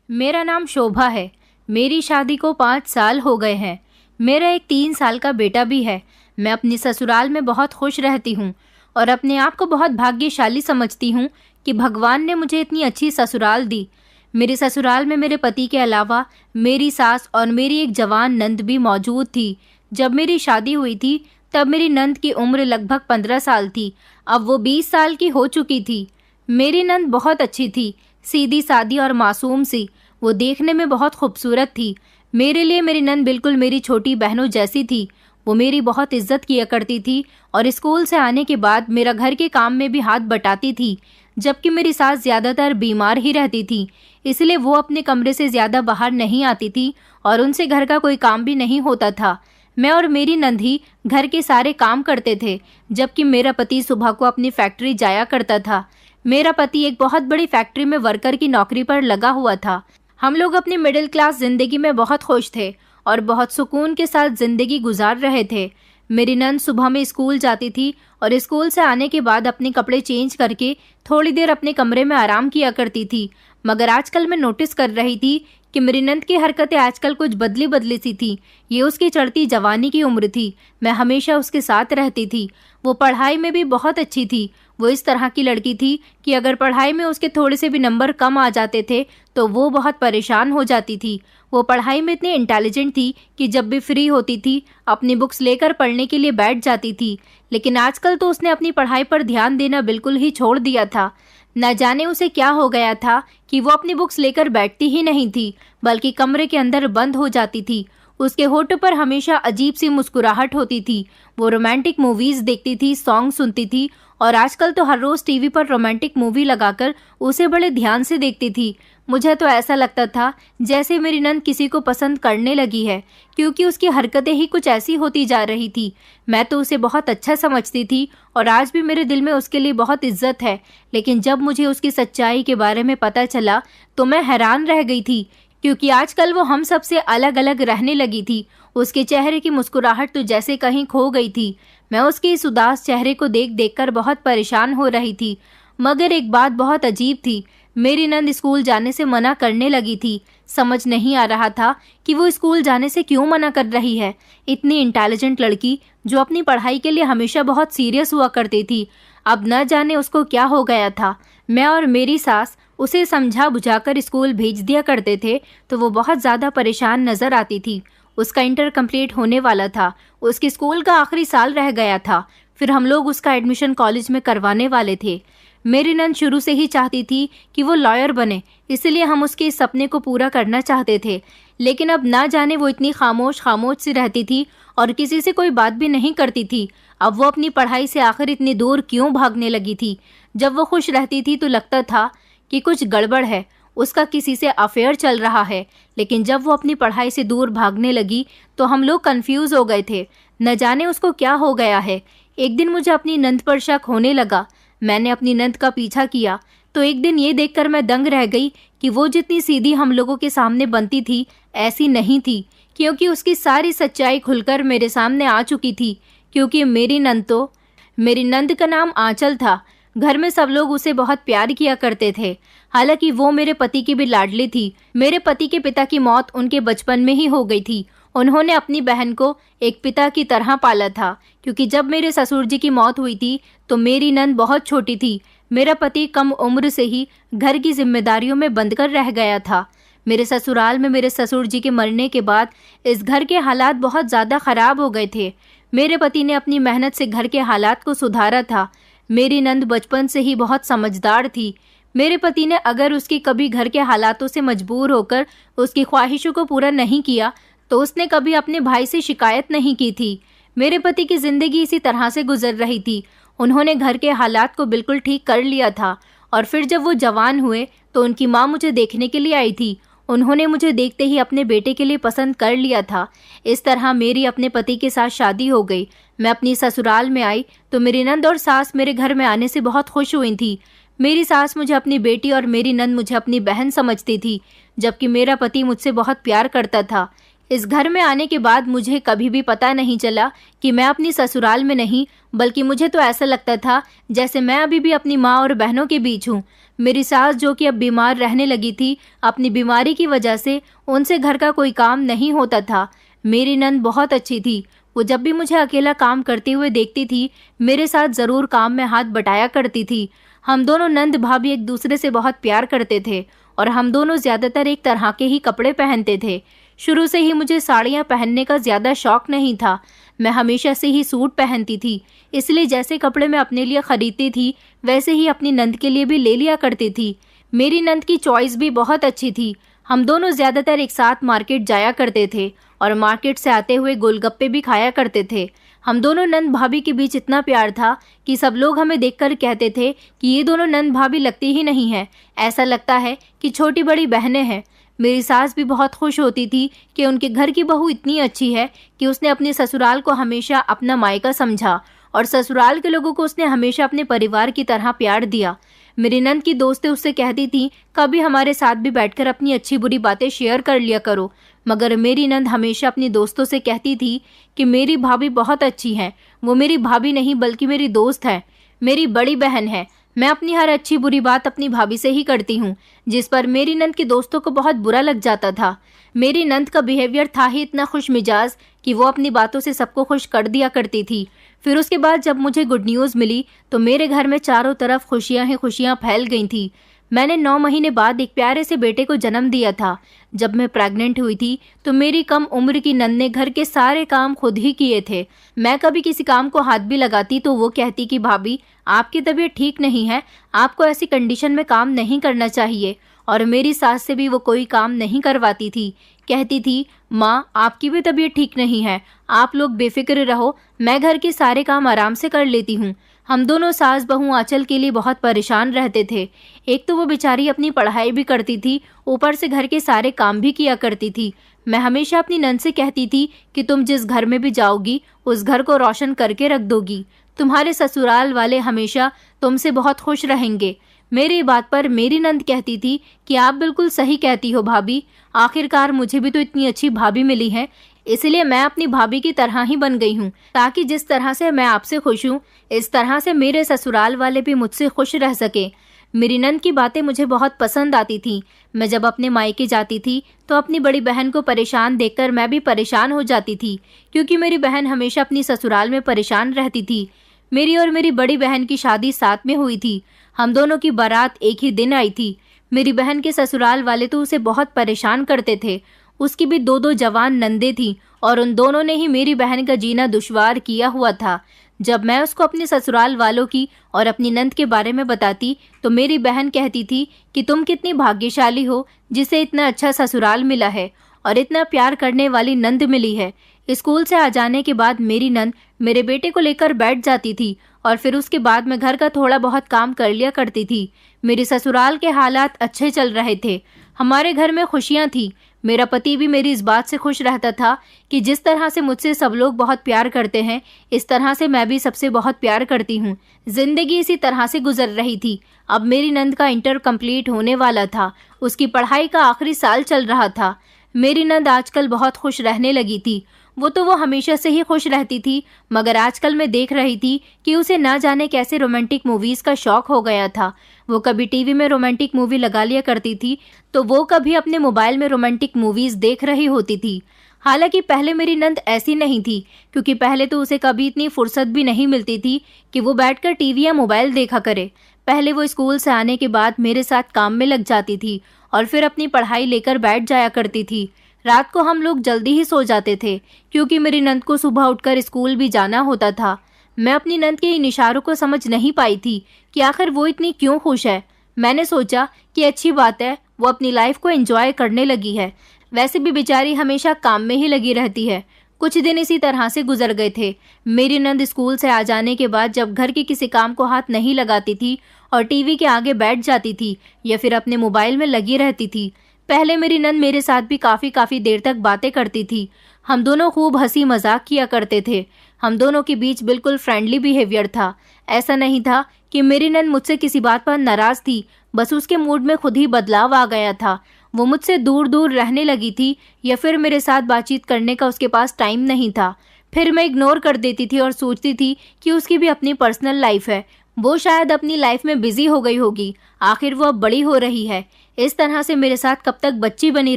मेरा नाम शोभा है। मेरी शादी को 5 साल हो गए हैं। मेरा एक 3 साल का बेटा भी है। मैं अपनी ससुराल में बहुत खुश रहती हूँ और अपने आप को बहुत भाग्यशाली समझती हूँ कि भगवान ने मुझे इतनी अच्छी ससुराल दी। मेरे ससुराल में मेरे पति के अलावा मेरी सास और मेरी एक जवान नंद भी मौजूद थी। जब मेरी शादी हुई थी तब मेरी नंद की उम्र लगभग 15 साल थी। अब वो 20 साल की हो चुकी थी। मेरी नंद बहुत अच्छी थी, सीधी सादी और मासूम सी। वो देखने में बहुत खूबसूरत थी। मेरे लिए मेरी नंद बिल्कुल मेरी छोटी बहनों जैसी थी। वो मेरी बहुत इज्जत किया करती थी और स्कूल से आने के बाद मेरा घर के काम में भी हाथ बटाती थी, जबकि मेरी सास ज़्यादातर बीमार ही रहती थी, इसलिए वो अपने कमरे से ज़्यादा बाहर नहीं आती थी और उनसे घर का कोई काम भी नहीं होता था। मैं और मेरी नंद ही घर के सारे काम करते थे, जबकि मेरा पति सुबह को अपनी फैक्ट्री जाया करता था। मेरा पति एक बहुत बड़ी फैक्ट्री में वर्कर की नौकरी पर लगा हुआ था। हम लोग अपनी मिडिल क्लास जिंदगी में बहुत खुश थे और बहुत सुकून के साथ जिंदगी गुजार रहे थे। मेरी नंद सुबह में स्कूल जाती थी और स्कूल से आने के बाद अपने कपड़े चेंज करके थोड़ी देर अपने कमरे में आराम किया करती थी। मगर आजकल मैं नोटिस कर रही थी कि मेरी नंद की हरकतें आजकल कुछ बदली बदली सी थी। ये उसकी चढ़ती जवानी की उम्र थी। मैं हमेशा उसके साथ रहती थी। वो पढ़ाई में भी बहुत अच्छी थी। वो इस तरह की लड़की थी कि अगर पढ़ाई में उसके थोड़े से भी नंबर कम आ जाते थे तो वो बहुत परेशान हो जाती थी। वो पढ़ाई में इतनी इंटेलिजेंट थी कि जब भी फ्री होती थी अपनी बुक्स लेकर पढ़ने के लिए बैठ जाती थी। लेकिन आजकल तो उसने अपनी पढ़ाई पर ध्यान देना बिल्कुल ही छोड़ दिया था। न जाने उसे क्या हो गया था कि वो अपनी बुक्स लेकर बैठती ही नहीं थी, बल्कि कमरे के अंदर बंद हो जाती थी। उसके होठों पर हमेशा अजीब सी मुस्कुराहट होती थी। वो रोमांटिक मूवीज देखती थी, सॉन्ग सुनती थी और आजकल तो हर रोज टीवी पर रोमांटिक मूवी लगाकर उसे बड़े ध्यान से देखती थी। मुझे तो ऐसा लगता था जैसे मेरी नंद किसी को पसंद करने लगी है, क्योंकि उसकी हरकतें ही कुछ ऐसी होती जा रही थी। मैं तो उसे बहुत अच्छा समझती थी और आज भी मेरे दिल में उसके लिए बहुत इज्जत है। लेकिन जब मुझे उसकी सच्चाई के बारे में पता चला तो मैं हैरान रह गई थी, क्योंकि आजकल वो हम सब से अलग अलग रहने लगी थी। उसके चेहरे की मुस्कुराहट तो जैसे कहीं खो गई थी। मैं उसके इस उदास चेहरे को देख देखकर बहुत परेशान हो रही थी। मगर एक बात बहुत अजीब थी। मेरी नंद स्कूल जाने से मना करने लगी थी। समझ नहीं आ रहा था कि वो स्कूल जाने से क्यों मना कर रही है। इतनी इंटेलिजेंट लड़की जो अपनी पढ़ाई के लिए हमेशा बहुत सीरियस हुआ करती थी, अब न जाने उसको क्या हो गया था। मैं और मेरी सास उसे समझा बुझाकर स्कूल भेज दिया करते थे तो वो बहुत ज़्यादा परेशान नजर आती थी। उसका इंटर कंप्लीट होने वाला था। उसके स्कूल का आखिरी साल रह गया था। फिर हम लोग उसका एडमिशन कॉलेज में करवाने वाले थे। मेरी नंद शुरू से ही चाहती थी कि वो लॉयर बने, इसलिए हम उसके इस सपने को पूरा करना चाहते थे। लेकिन अब ना जाने वो इतनी खामोश खामोश सी रहती थी और किसी से कोई बात भी नहीं करती थी। अब वो अपनी पढ़ाई से आखिर इतनी दूर क्यों भागने लगी थी। जब वो खुश रहती थी तो लगता था कि कुछ गड़बड़ है, उसका किसी से अफेयर चल रहा है। लेकिन जब वो अपनी पढ़ाई से दूर भागने लगी तो हम लोग कंफ्यूज हो गए थे, न जाने उसको क्या हो गया है। एक दिन मुझे अपनी नंद पर शक होने लगा। मैंने अपनी नंद का पीछा किया तो एक दिन ये देखकर मैं दंग रह गई कि वो जितनी सीधी हम लोगों के सामने बनती थी ऐसी नहीं थी, क्योंकि उसकी सारी सच्चाई खुलकर मेरे सामने आ चुकी थी। क्योंकि मेरी नंद का नाम आंचल था। घर में सब लोग उसे बहुत प्यार किया करते थे। हालांकि वो मेरे पति की भी लाडली थी। मेरे पति के पिता की मौत उनके बचपन में ही हो गई थी। उन्होंने अपनी बहन को एक पिता की तरह पाला था, क्योंकि जब मेरे ससुर जी की मौत हुई थी तो मेरी नंद बहुत छोटी थी। मेरा पति कम उम्र से ही घर की जिम्मेदारियों में बंधकर रह गया था। मेरे ससुराल में मेरे ससुर जी के मरने के बाद इस घर के हालात बहुत ज़्यादा खराब हो गए थे। मेरे पति ने अपनी मेहनत से घर के हालात को सुधारा था। मेरी नंद बचपन से ही बहुत समझदार थी। मेरे पति ने अगर उसकी कभी घर के हालातों से मजबूर होकर उसकी ख्वाहिशों को पूरा नहीं किया तो उसने कभी अपने भाई से शिकायत नहीं की थी। मेरे पति की जिंदगी इसी तरह से गुजर रही थी। उन्होंने घर के हालात को बिल्कुल ठीक कर लिया था और फिर जब वो जवान हुए तो उनकी माँ मुझे देखने के लिए आई थी। उन्होंने मुझे देखते ही अपने बेटे के लिए पसंद कर लिया था। इस तरह मेरी अपने पति के साथ शादी हो गई। मैं अपनी ससुराल में आई तो मेरी नंद और सास मेरे घर में आने से बहुत खुश हुई थी। मेरी सास मुझे अपनी बेटी और मेरी नंद मुझे अपनी बहन समझती थी, जबकि मेरा पति मुझसे बहुत प्यार करता था। इस घर में आने के बाद मुझे कभी भी पता नहीं चला कि मैं अपनी ससुराल में नहीं, बल्कि मुझे तो ऐसा लगता था जैसे मैं अभी भी अपनी माँ और बहनों के बीच हूँ। मेरी सास जो कि अब बीमार रहने लगी थी, अपनी बीमारी की वजह से उनसे घर का कोई काम नहीं होता था। मेरी नंद बहुत अच्छी थी। वो जब भी मुझे अकेला काम करते हुए देखती थी, मेरे साथ ज़रूर काम में हाथ बटाया करती थी। हम दोनों नंद भाभी एक दूसरे से बहुत प्यार करते थे और हम दोनों ज़्यादातर एक तरह के ही कपड़े पहनते थे। शुरू से ही मुझे साड़ियाँ पहनने का ज़्यादा शौक नहीं था। मैं हमेशा से ही सूट पहनती थी, इसलिए जैसे कपड़े मैं अपने लिए खरीदती थी वैसे ही अपनी नंद के लिए भी ले लिया करती थी। मेरी नंद की चॉइस भी बहुत अच्छी थी। हम दोनों ज़्यादातर एक साथ मार्केट जाया करते थे और मार्केट से आते हुए गोलगप्पे भी खाया करते थे। हम दोनों नंद भाभी के बीच इतना प्यार था कि सब लोग हमें देखकर कहते थे कि ये दोनों नंद भाभी लगती ही नहीं है, ऐसा लगता है कि छोटी बड़ी बहनें हैं। मेरी सास भी बहुत खुश होती थी कि उनके घर की बहू इतनी अच्छी है कि उसने अपने ससुराल को हमेशा अपना मायका समझा और ससुराल के लोगों को उसने हमेशा अपने परिवार की तरह प्यार दिया। मेरी नंद की दोस्तें उससे कहती थी कभी हमारे साथ भी बैठकर अपनी अच्छी बुरी बातें शेयर कर लिया करो, मगर मेरी नंद हमेशा अपनी दोस्तों से कहती थी कि मेरी भाभी बहुत अच्छी हैं, वो मेरी भाभी नहीं बल्कि मेरी दोस्त है, मेरी बड़ी बहन है। मैं अपनी हर अच्छी बुरी बात अपनी भाभी से ही करती हूँ, जिस पर मेरी नंद के दोस्तों को बहुत बुरा लग जाता था। मेरी नंद का बिहेवियर था ही इतना खुश मिजाज कि वो अपनी बातों से सबको खुश कर दिया करती थी। फिर उसके बाद जब मुझे गुड न्यूज़ मिली तो मेरे घर में चारों तरफ खुशियां ही खुशियां फैल गई थी। मैंने 9 महीने बाद एक प्यारे से बेटे को जन्म दिया था। जब मैं प्रेग्नेंट हुई थी तो मेरी कम उम्र की नंद ने घर के सारे काम खुद ही किए थे। मैं कभी किसी काम को हाथ भी लगाती तो वो कहती कि भाभी आपकी तबीयत ठीक नहीं है, आपको ऐसी कंडीशन में काम नहीं करना चाहिए। और मेरी सास से भी वो कोई काम नहीं करवाती थी। कहती थी माँ आपकी भी तबीयत ठीक नहीं है, आप लोग बेफिक्र रहो, मैं घर के सारे काम आराम से कर लेती हूँ। हम दोनों सास बहू आंचल के लिए बहुत परेशान रहते थे। एक तो वो बेचारी अपनी पढ़ाई भी करती थी, ऊपर से घर के सारे काम भी किया करती थी। मैं हमेशा अपनी नंद से कहती थी कि तुम जिस घर में भी जाओगी उस घर को रोशन करके रख दोगी, तुम्हारे ससुराल वाले हमेशा तुमसे बहुत खुश रहेंगे। मेरी बात पर मेरी नंद कहती थी कि आप बिल्कुल सही कहती हो भाभी, आखिरकार मुझे भी तो इतनी अच्छी भाभी मिली है, इसलिए मैं अपनी भाभी की तरह ही बन गई हूँ, ताकि जिस तरह से मैं आपसे खुश हूँ इस तरह से मेरे ससुराल वाले भी मुझसे खुश रह सके। मेरी नंद की बातें मुझे बहुत पसंद आती थी। मैं जब अपने मायके जाती थी तो अपनी बड़ी बहन को परेशान देखकर मैं भी परेशान हो जाती थी, क्योंकि मेरी बहन हमेशा अपनी ससुराल में परेशान रहती थी। मेरी और मेरी बड़ी बहन की शादी साथ में हुई थी। हम दोनों की बारात एक ही दिन आई थी। मेरी बहन के ससुराल वाले तो उसे बहुत परेशान करते थे। उसकी भी 2 जवान नंदे थी और उन दोनों ने ही मेरी बहन का जीना दुश्वार किया हुआ था। जब मैं उसको अपने ससुराल वालों की और अपनी नंद के बारे में बताती तो मेरी बहन कहती थी कि तुम कितनी भाग्यशाली हो जिसे इतना अच्छा ससुराल मिला है और इतना प्यार करने वाली नंद मिली है। स्कूल से आ जाने के बाद मेरी नंद मेरे बेटे को लेकर बैठ जाती थी और फिर उसके बाद मैं घर का थोड़ा बहुत काम कर लिया करती थी। मेरे ससुराल के हालात अच्छे चल रहे थे, हमारे घर में खुशियाँ थी। मेरा पति भी मेरी इस बात से खुश रहता था कि जिस तरह से मुझसे सब लोग बहुत प्यार करते हैं, इस तरह से मैं भी सबसे बहुत प्यार करती हूँ। जिंदगी इसी तरह से गुजर रही थी। अब मेरी नंद का इंटर कंप्लीट होने वाला था, उसकी पढ़ाई का आखिरी साल चल रहा था। मेरी नंद आजकल बहुत खुश रहने लगी थी। वो हमेशा से ही खुश रहती थी, मगर आजकल मैं देख रही थी कि उसे ना जाने कैसे रोमांटिक मूवीज का शौक हो गया था। वो कभी टीवी में रोमांटिक मूवी लगा लिया करती थी तो वो कभी अपने मोबाइल में रोमांटिक मूवीज देख रही होती थी। हालांकि पहले मेरी नंद ऐसी नहीं थी, क्योंकि पहले तो उसे कभी इतनी फुर्सत भी नहीं मिलती थी कि वो बैठकर टीवी या मोबाइल देखा करे। पहले वो स्कूल से आने के बाद मेरे साथ काम में लग जाती थी और फिर अपनी पढ़ाई लेकर बैठ जाया करती थी। रात को हम लोग जल्दी ही सो जाते थे, क्योंकि मेरी नंद को सुबह उठकर स्कूल भी जाना होता था। मैं अपनी नंद के इन इशारों को समझ नहीं पाई थी कि आखिर वो इतनी क्यों खुश है। मैंने सोचा कि अच्छी बात है, वो अपनी लाइफ को एंजॉय करने लगी है। वैसे भी बेचारी हमेशा काम में ही लगी रहती है। कुछ दिन इसी तरह से गुजर गए थे। मेरी नंद स्कूल से आ जाने के बाद जब घर के किसी काम को हाथ नहीं लगाती थी और टीवी के आगे बैठ जाती थी या फिर अपने मोबाइल में लगी रहती थी। पहले मेरी नंद मेरे साथ भी काफ़ी देर तक बातें करती थी। हम दोनों खूब हंसी मजाक किया करते थे। हम दोनों के बीच बिल्कुल फ्रेंडली बिहेवियर था। ऐसा नहीं था कि मेरी नंद मुझसे किसी बात पर नाराज़ थी, बस उसके मूड में खुद ही बदलाव आ गया था वो मुझसे दूर दूर रहने लगी थी या फिर मेरे साथ बातचीत करने का उसके पास टाइम नहीं था। फिर मैं इग्नोर कर देती थी और सोचती थी कि उसकी भी अपनी पर्सनल लाइफ है, वो शायद अपनी लाइफ में बिजी हो गई होगी, आखिर वो अब बड़ी हो रही है। इस तरह से मेरे साथ कब तक बच्ची बनी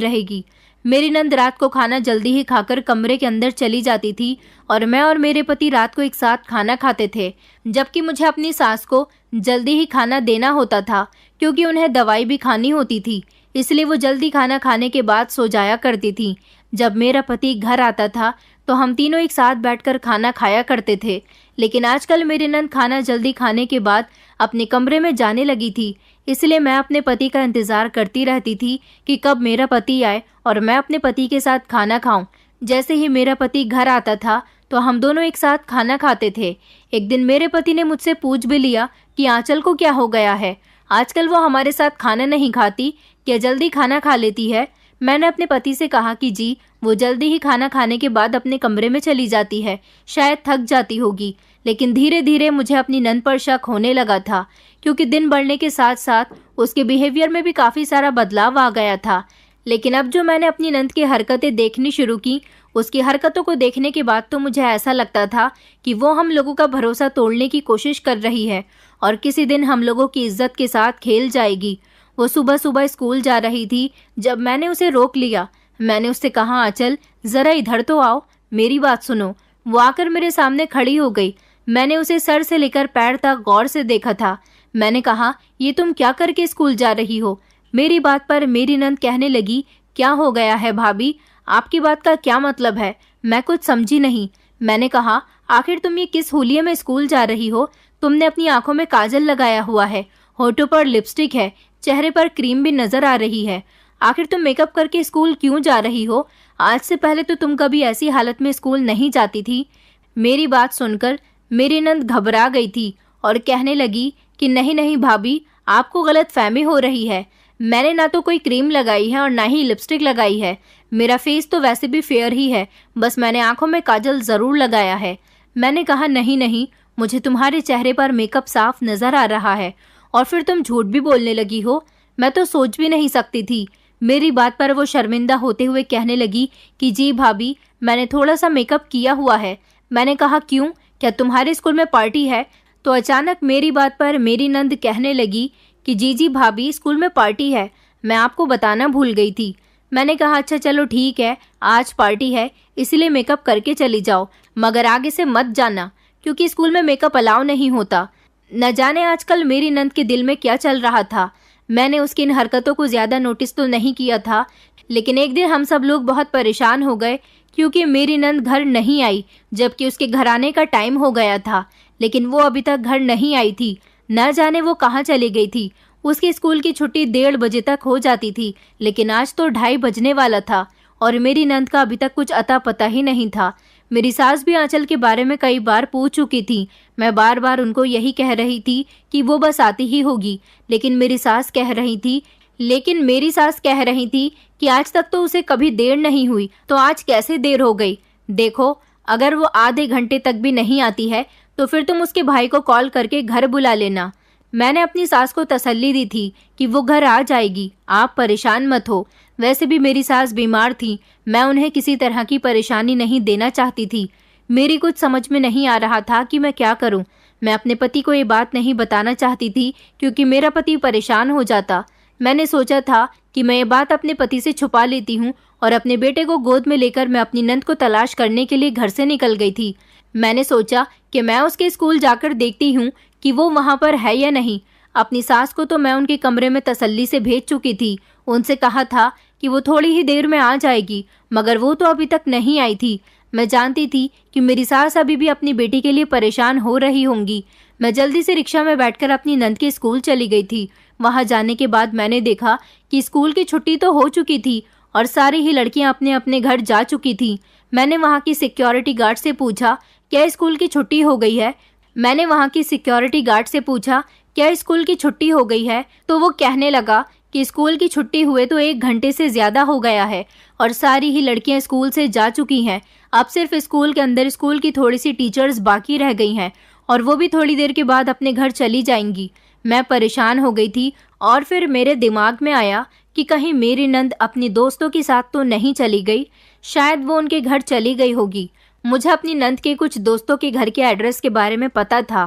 रहेगी। मेरी नंद रात को खाना जल्दी ही खाकर कमरे के अंदर चली जाती थी और मैं और मेरे पति रात को एक साथ खाना खाते थे, जबकि मुझे अपनी सास को जल्दी ही खाना देना होता था क्योंकि उन्हें दवाई भी खानी होती थी, इसलिए वो जल्दी खाना खाने के बाद सो जाया करती थी। जब मेरा पति घर आता था तो हम तीनों एक साथ बैठकर खाना खाया करते थे, लेकिन आजकल मेरी नंद खाना जल्दी खाने के बाद अपने कमरे में जाने लगी थी, इसलिए मैं अपने पति का इंतजार करती रहती थी कि कब मेरा पति आए और मैं अपने पति के साथ खाना खाऊं। जैसे ही मेरा पति घर आता था तो हम दोनों एक साथ खाना खाते थे। एक दिन मेरे पति ने मुझसे पूछ भी लिया कि आंचल को क्या हो गया है, आजकल वो हमारे साथ खाना नहीं खाती, क्या जल्दी खाना खा लेती है। मैंने अपने पति से कहा कि जी, वो जल्दी ही खाना खाने के बाद अपने कमरे में चली जाती है, शायद थक जाती होगी। लेकिन धीरे धीरे मुझे अपनी नंद पर शक होने लगा था, क्योंकि दिन बढ़ने के साथ साथ उसके बिहेवियर में भी काफ़ी सारा बदलाव आ गया था। लेकिन अब जो मैंने अपनी नंद की हरकतें देखनी शुरू की, उसकी हरकतों को देखने के बाद तो मुझे ऐसा लगता था कि वो हम लोगों का भरोसा तोड़ने की कोशिश कर रही है और किसी दिन हम लोगों की इज्जत के साथ खेल जाएगी। वो सुबह सुबह स्कूल जा रही थी जब मैंने उसे रोक लिया। मैंने उससे कहा, आंचल ज़रा इधर तो आओ, मेरी बात सुनो। वो आकर मेरे सामने खड़ी हो गई। मैंने उसे सर से लेकर पैर तक गौर से देखा था। मैंने कहा, ये तुम क्या करके स्कूल जा रही हो। मेरी बात पर मेरी नंद कहने लगी, क्या हो गया है भाभी, आपकी बात का क्या मतलब है। मैं कुछ समझी नहीं। मैंने कहा, आखिर तुम ये किस होलिये में स्कूल जा रही हो। तुमने अपनी आंखों में काजल लगाया हुआ है, होठों पर लिपस्टिक है, चेहरे पर क्रीम भी नजर आ रही है। आखिर तुम मेकअप करके स्कूल क्यों जा रही हो। आज से पहले तो तुम कभी ऐसी हालत में स्कूल नहीं जाती थी। मेरी बात सुनकर मेरी नंद घबरा गई थी और कहने लगी कि नहीं नहीं भाभी, आपको गलत फहमी हो रही है। मैंने ना तो कोई क्रीम लगाई है और ना ही लिपस्टिक लगाई है। मेरा फेस तो वैसे भी फेयर ही है, बस मैंने आंखों में काजल ज़रूर लगाया है। मैंने कहा, नहीं नहीं, मुझे तुम्हारे चेहरे पर मेकअप साफ नज़र आ रहा है और फिर तुम झूठ भी बोलने लगी हो। मैं तो सोच भी नहीं सकती थी। मेरी बात पर वो शर्मिंदा होते हुए कहने लगी कि जी भाभी, मैंने थोड़ा सा मेकअप किया हुआ है। मैंने कहा, क्यों, क्या तुम्हारे स्कूल में पार्टी है। तो अचानक मेरी बात पर मेरी नंद कहने लगी कि जी जी भाभी, स्कूल में पार्टी है, मैं आपको बताना भूल गई थी। मैंने कहा, अच्छा चलो ठीक है, आज पार्टी है इसलिए मेकअप करके चली जाओ, मगर आगे से मत जाना क्योंकि स्कूल में मेकअप अलाउ नहीं होता। न जाने आजकल मेरी नंद के दिल में क्या चल रहा था। मैंने उसकी इन हरकतों को ज़्यादा नोटिस तो नहीं किया था, लेकिन एक दिन हम सब लोग बहुत परेशान हो गए क्योंकि मेरी नंद घर नहीं आई, जबकि उसके घर आने का टाइम हो गया था, लेकिन वो अभी तक घर नहीं आई थी। न जाने वो कहाँ चली गई थी। उसके स्कूल की छुट्टी 1:30 बजे तक हो जाती थी, लेकिन आज तो 2:30 बजने वाला था और मेरी नंद का अभी तक कुछ अता पता ही नहीं था। मेरी सास भी आंचल के बारे में कई बार पूछ चुकी थी। मैं बार बार उनको यही कह रही थी कि वो बस आती ही होगी, लेकिन मेरी सास कह रही थी कि आज तक तो उसे कभी देर नहीं हुई, तो आज कैसे देर हो गई। देखो, अगर वो आधे घंटे तक भी नहीं आती है तो फिर तुम उसके भाई को कॉल करके घर बुला लेना। मैंने अपनी सास को तसल्ली दी थी कि वो घर आ जाएगी, आप परेशान मत हो। वैसे भी मेरी सास बीमार थी, मैं उन्हें किसी तरह की परेशानी नहीं देना चाहती थी। मेरी कुछ समझ में नहीं आ रहा था कि मैं क्या करूं। मैं अपने पति को ये बात नहीं बताना चाहती थी क्योंकि मेरा पति परेशान हो जाता। मैंने सोचा था कि मैं ये बात अपने पति से छुपा लेती हूँ और अपने बेटे को गोद में लेकर मैं अपनी नंद को तलाश करने के लिए घर से निकल गई थी। मैंने सोचा कि मैं उसके स्कूल जाकर देखती हूँ कि वो वहाँ पर है या नहीं। अपनी सास को तो मैं उनके कमरे में तसल्ली से भेज चुकी थी, उनसे कहा था कि वो थोड़ी ही देर में आ जाएगी, मगर वो तो अभी तक नहीं आई थी। मैं जानती थी कि मेरी सास अभी भी अपनी बेटी के लिए परेशान हो रही होंगी। मैं जल्दी से रिक्शा में बैठकर अपनी नंद के स्कूल चली गई थी। वहाँ जाने के बाद मैंने देखा कि स्कूल की छुट्टी तो हो चुकी थी और सारी ही लड़कियाँ अपने अपने घर जा चुकी थी। मैंने वहाँ की सिक्योरिटी गार्ड से पूछा, क्या स्कूल की छुट्टी हो गई है। तो वो कहने लगा कि स्कूल की छुट्टी हुए तो 1 घंटे से ज़्यादा हो गया है और सारी ही लड़कियां स्कूल से जा चुकी हैं। अब सिर्फ स्कूल के अंदर स्कूल की थोड़ी सी टीचर्स बाकी रह गई हैं और वो भी थोड़ी देर के बाद अपने घर चली जाएंगी। मैं परेशान हो गई थी और फिर मेरे दिमाग में आया कि कहीं मेरी नंद अपनी दोस्तों के साथ तो नहीं चली गई। शायद वो उनके घर चली गई होगी। मुझे अपनी नंद के कुछ दोस्तों के घर के एड्रेस के बारे में पता था,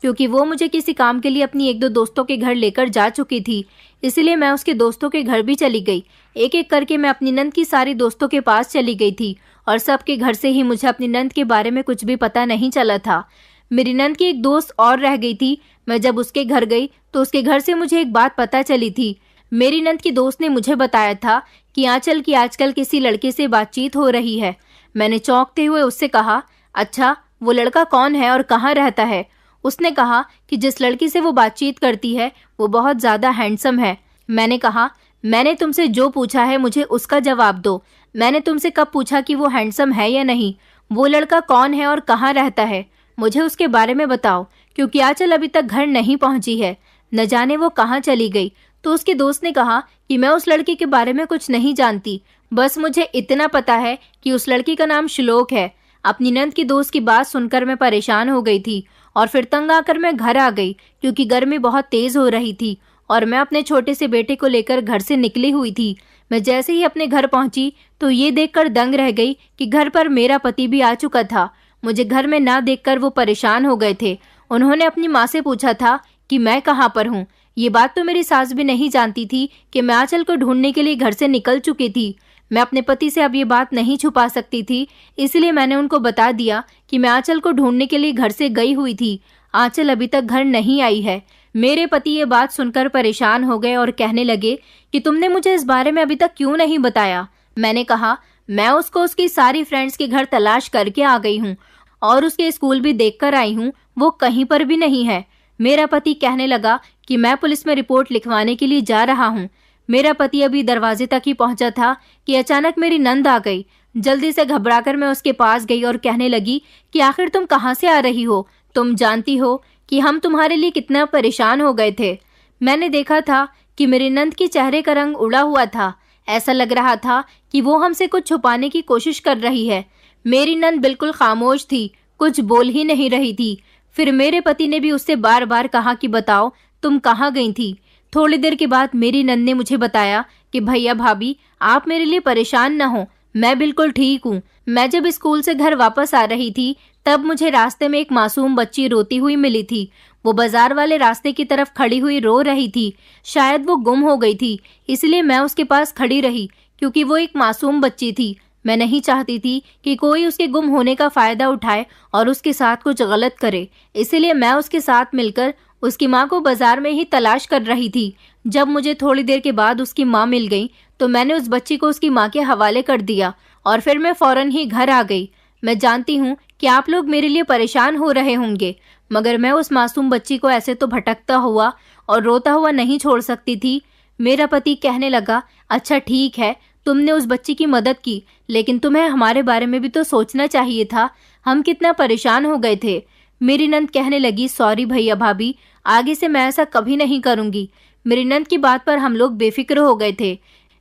क्योंकि वो मुझे किसी काम के लिए अपनी 1-2 दोस्तों के घर लेकर जा चुकी थी। इसलिए मैं उसके दोस्तों के घर भी चली गई। एक एक करके मैं अपनी नंद की सारी दोस्तों के पास चली गई थी और सबके घर से ही मुझे अपनी नंद के बारे में कुछ भी पता नहीं चला था। मेरी नंद की एक दोस्त और रह गई थी। मैं जब उसके घर गई तो उसके घर से मुझे एक बात पता चली थी। मेरी नंद की दोस्त ने मुझे बताया था कि आंचल की आजकल किसी लड़के से बातचीत हो रही है। मैंने चौंकते हुए उससे कहा, अच्छा, वो लड़का कौन है और कहाँ रहता है? उसने कहा कि जिस लड़की से वो बातचीत करती है वो बहुत ज़्यादा हैंडसम है। मैंने कहा, मैंने तुमसे जो पूछा है मुझे उसका जवाब दो। मैंने तुमसे कब पूछा कि वो हैंडसम है या नहीं? वो लड़का कौन है और कहाँ रहता है? मुझे उसके बारे में बताओ, क्योंकि आंचल अभी तक घर नहीं पहुंची है। न जाने वो कहाँ चली गई। तो उसके दोस्त ने कहा कि मैं उस लड़की के बारे में कुछ नहीं जानती, बस मुझे इतना पता है कि उस लड़की का नाम श्लोक है। अपनी नंद की दोस्त की बात सुनकर मैं परेशान हो गई थी और फिर तंग आकर मैं घर आ गई, क्योंकि गर्मी बहुत तेज हो रही थी और मैं अपने छोटे से बेटे को लेकर घर से निकली हुई थी। मैं जैसे ही अपने घर पहुंची तो ये देखकर दंग रह गई कि घर पर मेरा पति भी आ चुका था। मुझे घर में ना देखकर वो परेशान हो गए थे। उन्होंने अपनी माँ से पूछा था कि मैं कहाँ पर हूँ। ये बात तो मेरी सास भी नहीं जानती थी कि मैं आंचल को ढूंढने के लिए घर से निकल चुकी थी। मैं अपने पति से अब ये बात नहीं छुपा सकती थी, इसलिए मैंने उनको बता दिया कि मैं आंचल को ढूंढने के लिए घर से गई हुई थी। आंचल अभी तक घर नहीं आई है। मेरे पति ये बात सुनकर परेशान हो गए और कहने लगे कि तुमने मुझे इस बारे में अभी तक क्यों नहीं बताया? मैंने कहा, मैं उसको उसकी सारी फ्रेंड्स के घर तलाश करके आ गई हूँ और उसके स्कूल भी देख कर आई हूँ, वो कहीं पर भी नहीं है। मेरा पति कहने लगा कि मैं पुलिस में रिपोर्ट लिखवाने के लिए जा रहा हूँ। मेरा पति अभी दरवाजे तक ही पहुंचा था कि अचानक मेरी नंद आ गई। जल्दी से घबराकर मैं उसके पास गई और कहने लगी कि आखिर तुम कहाँ से आ रही हो? तुम जानती हो कि हम तुम्हारे लिए कितना परेशान हो गए थे। मैंने देखा था कि मेरी नंद के चेहरे का रंग उड़ा हुआ था। ऐसा लग रहा था कि वो हमसे कुछ छुपाने की कोशिश कर रही है। मेरी नंद बिल्कुल खामोश थी, कुछ बोल ही नहीं रही थी। फिर मेरे पति ने भी उससे बार बार कहा कि बताओ तुम कहाँ गई थी। थोड़ी देर के बाद मेरी नंद ने मुझे बताया कि भैया भाभी, आप मेरे लिए परेशान न हो, मैं बिल्कुल ठीक हूँ। मैं जब स्कूल से घर वापस आ रही थी तब मुझे रास्ते में एक मासूम बच्ची रोती हुई मिली थी। वो बाजार वाले रास्ते की तरफ खड़ी हुई रो रही थी। शायद वो गुम हो गई थी, इसलिए मैं उसके पास खड़ी रही, क्योंकि वो एक मासूम बच्ची थी। मैं नहीं चाहती थी कि कोई उसके गुम होने का फायदा उठाए और उसके साथ कुछ गलत करे, इसलिए मैं उसके साथ मिलकर उसकी माँ को बाजार में ही तलाश कर रही थी। जब मुझे थोड़ी देर के बाद उसकी माँ मिल गई तो मैंने उस बच्ची को उसकी माँ के हवाले कर दिया और फिर मैं फौरन ही घर आ गई। मैं जानती हूँ कि आप लोग मेरे लिए परेशान हो रहे होंगे, मगर मैं उस मासूम बच्ची को ऐसे तो भटकता हुआ और रोता हुआ नहीं छोड़ सकती थी। मेरा पति कहने लगा, अच्छा ठीक है, तुमने उस बच्ची की मदद की, लेकिन तुम्हें हमारे बारे में भी तो सोचना चाहिए था। हम कितना परेशान हो गए थे। मेरी नंद कहने लगी, सॉरी भैया भाभी, आगे से मैं ऐसा कभी नहीं करूंगी। मेरी नंद की बात पर हम लोग बेफिक्र हो गए थे।